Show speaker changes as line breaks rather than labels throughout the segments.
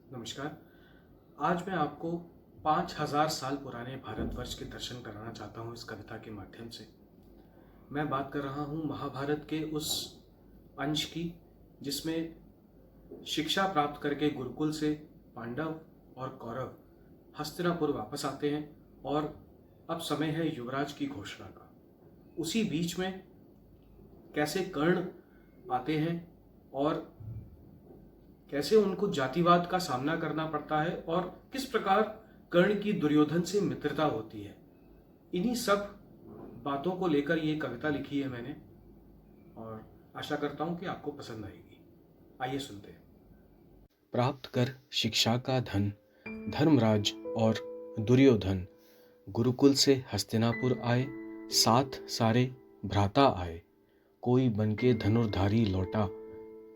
नमस्कार। आज मैं आपको 5000 साल पुराने भारतवर्ष के दर्शन कराना चाहता हूँ इस कविता के माध्यम से। मैं बात कर रहा हूँ महाभारत के उस अंश की जिसमें शिक्षा प्राप्त करके गुरुकुल से पांडव और कौरव हस्तिनापुर वापस आते हैं और अब समय है युवराज की घोषणा का। उसी बीच में कैसे कर्ण आते हैं और कैसे उनको जातिवाद का सामना करना पड़ता है और किस प्रकार कर्ण की दुर्योधन से मित्रता होती है। इन्हीं सब बातों को लेकर ये कविता लिखी है मैंने और आशा करता हूं कि आपको पसंद आएगी। आइए सुनते हैं।
प्राप्त कर शिक्षा का धन धर्मराज और दुर्योधन गुरुकुल से हस्तिनापुर आए। साथ सारे भ्राता आए। कोई बनके धनुर्धारी लौटा,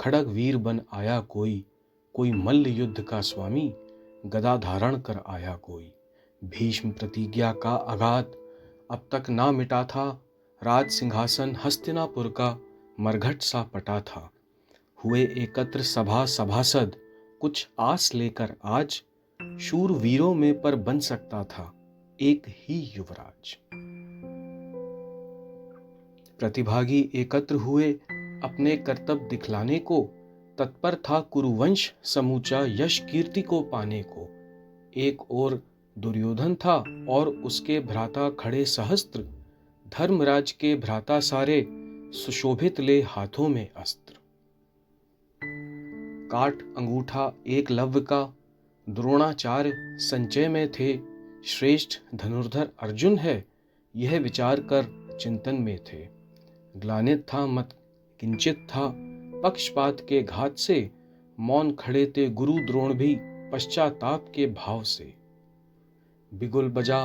खड़ग वीर बन आया कोई। कोई मल्ल युद्ध का स्वामी, गदा धारण कर आया कोई। भीष्म प्रतिज्ञा का आघात अब तक ना मिटा था। राज सिंहासन हस्तिनापुर का मरघट सा पटा था। हुए एकत्र सभा सभासद, कुछ आस लेकर आज। शूर वीरों में पर बन सकता था एक ही युवराज। प्रतिभागी एकत्र हुए अपने कर्तव्य दिखलाने को। तत्पर था कुरुवंश समूचा यश कीर्ति को पाने को। एक ओर दुर्योधन था और उसके भ्राता खड़े सहस्त्र। धर्मराज के भ्राता सारे सुशोभित ले हाथों में अस्त्र। काट अंगूठा एकलव्य का, द्रोणाचार्य संचय में थे। श्रेष्ठ धनुर्धर अर्जुन है, यह विचार कर चिंतन में थे। ग्लानित था मत किंचित था पक्षपात के घात से। मौन खड़े थे गुरु द्रोण भी पश्चाताप के भाव से। बिगुल बजा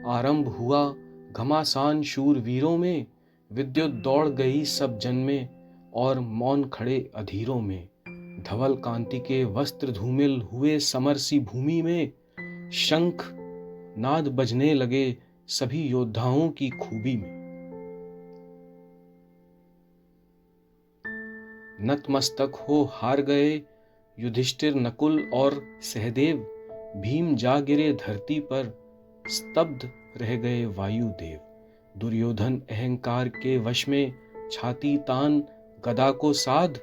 आरंभ हुआ घमासान शूर वीरों में। विद्युत दौड़ गई सब जन में और मौन खड़े अधीरों में। धवल कांति के वस्त्र धूमिल हुए समरसी भूमि में। शंख नाद बजने लगे सभी योद्धाओं की खूबी में। नतमस्तक हो हार गए युधिष्ठिर नकुल और सहदेव। भीम जा गिरे धरती पर, स्तब्ध रह गए वायुदेव। दुर्योधन अहंकार के वश में छाती तान गदा को साध।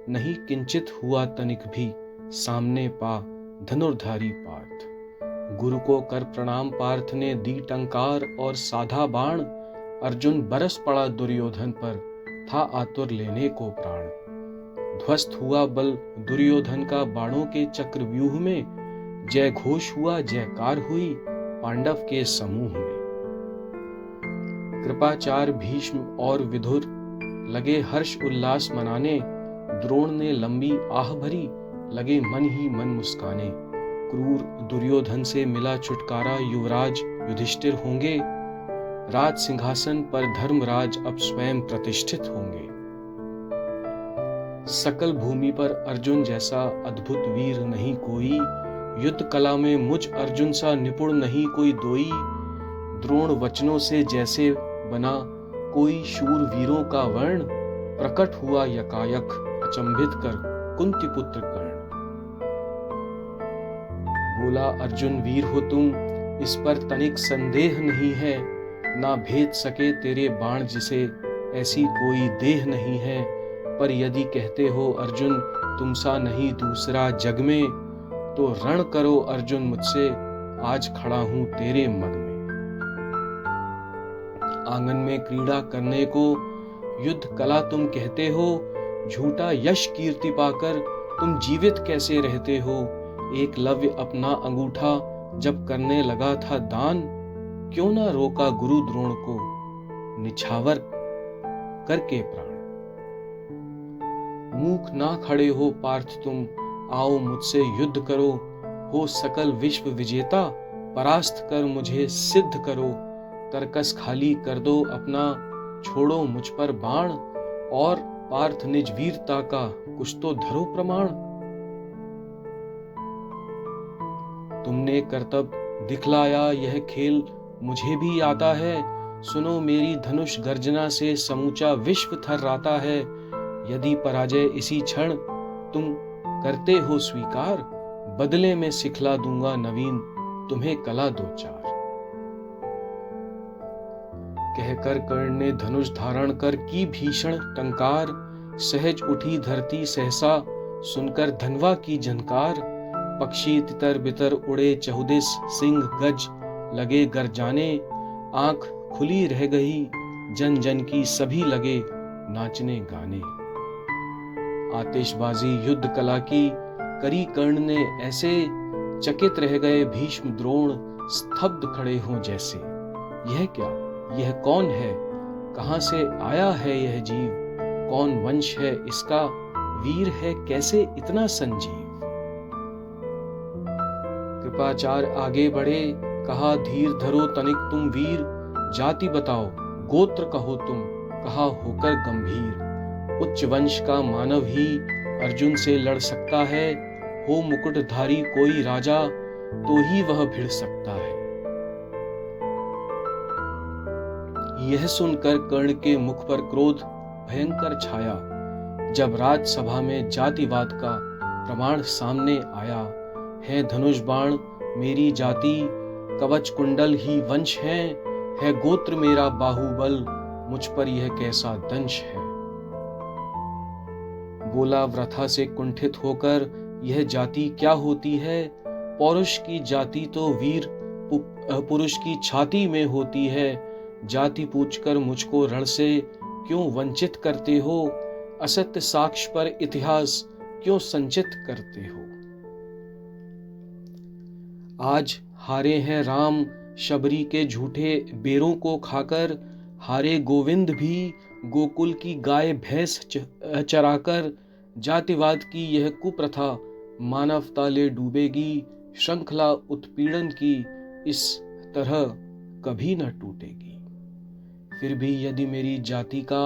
नहीं किंचित हुआ तनिक भी सामने पा धनुर्धारी पार्थ। गुरु को कर प्रणाम पार्थ ने दी टंकार और साधा बाण। अर्जुन बरस पड़ा दुर्योधन पर, था आतुर लेने को प्राण। ध्वस्त हुआ बल दुर्योधन का बाणों के चक्रव्यूह में। जय घोष हुआ जयकार हुई पांडव के समूह में। कृपाचार्य भीष्म और विदुर लगे हर्ष उल्लास मनाने। द्रोण ने लंबी आह भरी, लगे मन ही मन मुस्काने। क्रूर दुर्योधन से मिला छुटकारा, युवराज युधिष्ठिर होंगे। राज सिंहासन पर धर्मराज अब स्वयं प्रतिष्ठित होंगे। सकल भूमि पर अर्जुन जैसा अद्भुत वीर नहीं कोई। युद्ध कला में मुझ अर्जुन सा निपुण नहीं कोई दोई। द्रोण वचनों से जैसे बना कोई शूर वीरों का वर्ण। प्रकट हुआ यकायक अचंभित कर कुंती पुत्र कर्ण। बोला अर्जुन वीर हो तुम, इस पर तनिक संदेह नहीं है। ना भेद सके तेरे बाण जिसे, ऐसी कोई देह नहीं है। पर यदि कहते हो अर्जुन तुम सा नहीं दूसरा जग में, तो रण करो अर्जुन मुझसे, आज खड़ा हूं तेरे मग में। आंगन में क्रीड़ा करने को युद्ध कला तुम कहते हो। झूठा यश कीर्ति पाकर तुम जीवित कैसे रहते हो। एकलव्य अपना अंगूठा जब करने लगा था दान, क्यों ना रोका गुरु द्रोण को निछावर करके प्राण। मूक ना खड़े हो पार्थ तुम, आओ मुझसे युद्ध करो। हो सकल विश्व विजेता, परास्त कर मुझे सिद्ध करो। तरकस खाली कर दो अपना, छोड़ो मुझ पर बाण। और पार्थ निज वीरता का कुछ तो धरो प्रमाण। तुमने कर्तव्य दिखलाया यह खेल मुझे भी आता है। सुनो मेरी धनुष गर्जना से समूचा विश्व थर्राता है। यदि पराजय इसी क्षण तुम करते हो स्वीकार, बदले में सिखला दूंगा नवीन तुम्हें कला दो चार। कहकर कर्ण ने धनुष धारण कर की भीषण टंकार, सहज उठी धरती सहसा सुनकर धनवा की झनकार। पक्षी तितर बितर उड़े चहुदिस, सिंह गज लगे गरजाने। आंख खुली रह गई जन जन की, सभी लगे नाचने गाने। आतिशबाजी युद्ध कला की करी कर्ण ने ऐसे, चकित रह गए भीष्म द्रोण स्तब्ध खड़े हों जैसे। यह क्या, यह कौन है, कहां से आया है यह जीव, कौन वंश है इसका, वीर है कैसे इतना संजीव। कृपाचार्य आगे बढ़े, कहा धीर धरो तनिक तुम वीर, जाति बताओ गोत्र कहो तुम, कहा होकर गंभीर। उच्च वंश का मानव ही अर्जुन से लड़ सकता है, हो मुकुटधारी कोई राजा तो ही वह भिड़ सकता है। यह सुनकर कर्ण के मुख पर क्रोध भयंकर छाया, जब राजसभा में जातिवाद का प्रमाण सामने आया। है धनुष बाण मेरी जाति, कवच कुंडल ही वंश है गोत्र मेरा बाहुबल, मुझ पर यह कैसा दंश है। बोला व्रथा से कुंठित होकर, यह जाति क्या होती है, पौरुष की जाति तो वीर पुरुष की छाती में होती है। जाति पूछकर मुझको रण से क्यों वंचित करते हो, असत्य साक्ष्य पर इतिहास क्यों संचित करते हो। आज हारे हैं राम शबरी के झूठे बेरों को खाकर, हारे गोविंद भी गोकुल की गाय भैंस चराकर। जातिवाद की यह कुप्रथा मानवता ले डूबेगी, श्रृंखला उत्पीड़न की इस तरह कभी न टूटेगी। फिर भी यदि मेरी जाति का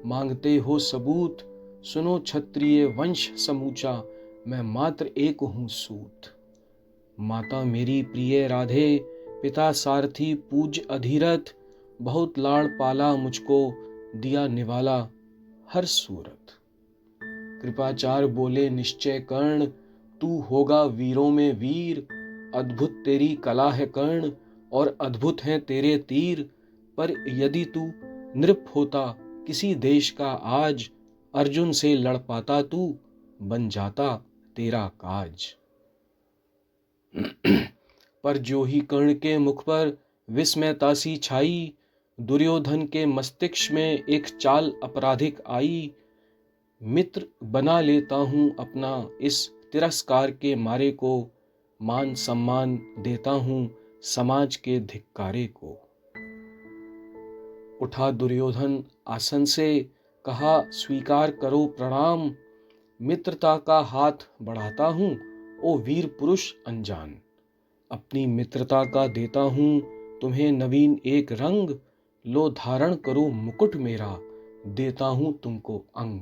मांगते हो सबूत, सुनो क्षत्रिय वंश समूचा, मैं मात्र एक हूं सूत। माता मेरी प्रिय राधे, पिता सारथी पूज अधीरथ, बहुत लाड़ पाला मुझको दिया निवाला हर सूरत। कृपाचार्य बोले निश्चय कर्ण, तू होगा वीरों में वीर, अद्भुत तेरी कला है कर्ण और अद्भुत हैं तेरे तीर। पर यदि तू नृप होता किसी देश का आज, अर्जुन से लड़ पाता तू, बन जाता तेरा काज। पर जो ही कर्ण के मुख पर विस्मयता सी छाई, दुर्योधन के मस्तिष्क में एक चाल अपराधिक आई। मित्र बना लेता हूं अपना इस तिरस्कार के मारे को, मान सम्मान देता हूं समाज के धिक्कारे को। उठा दुर्योधन आसन से, कहा स्वीकार करो प्रणाम, मित्रता का हाथ बढ़ाता हूं ओ वीर पुरुष अनजान। अपनी मित्रता का देता हूं तुम्हें नवीन एक रंग, लो धारण करो मुकुट मेरा, देता हूं तुमको अंग।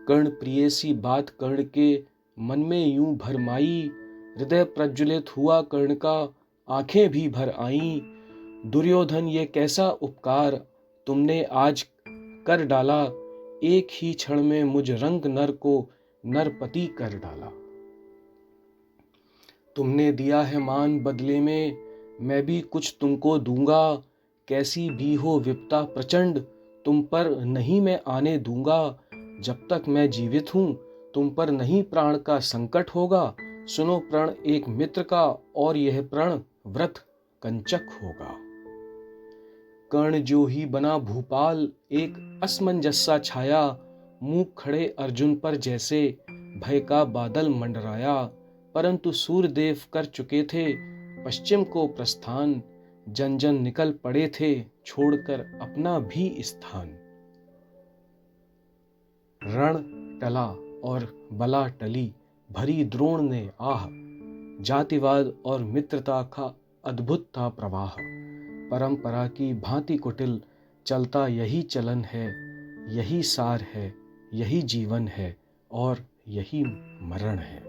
कर्ण प्रिय सी बात कर्ण के मन में यूं भरमाई, हृदय प्रज्वलित हुआ कर्ण का, आंखें भी भर आईं। दुर्योधन ये कैसा उपकार तुमने आज कर डाला, एक ही क्षण में मुझ रंग नर को नरपति कर डाला। तुमने दिया है मान बदले में, मैं भी कुछ तुमको दूंगा, कैसी भी हो विपदा प्रचंड तुम पर नहीं मैं आने दूंगा। जब तक मैं जीवित हूं तुम पर नहीं प्राण का संकट होगा, सुनो प्रण एक मित्र का और यह प्रण व्रत कंचक होगा। कर्ण जो ही बना भूपाल, एक असमंजस छाया, मुंह खड़े अर्जुन पर जैसे भय का बादल मंडराया। परंतु सूर्यदेव कर चुके थे पश्चिम को प्रस्थान, जन जन निकल पड़े थे छोड़कर अपना भी स्थान। रण टला और बला टली, भरी द्रोण ने आह, जातिवाद और मित्रता का अद्भुत था प्रवाह। परंपरा की भांति कुटिल चलता यही चलन है, यही सार है, यही जीवन है और यही मरण है।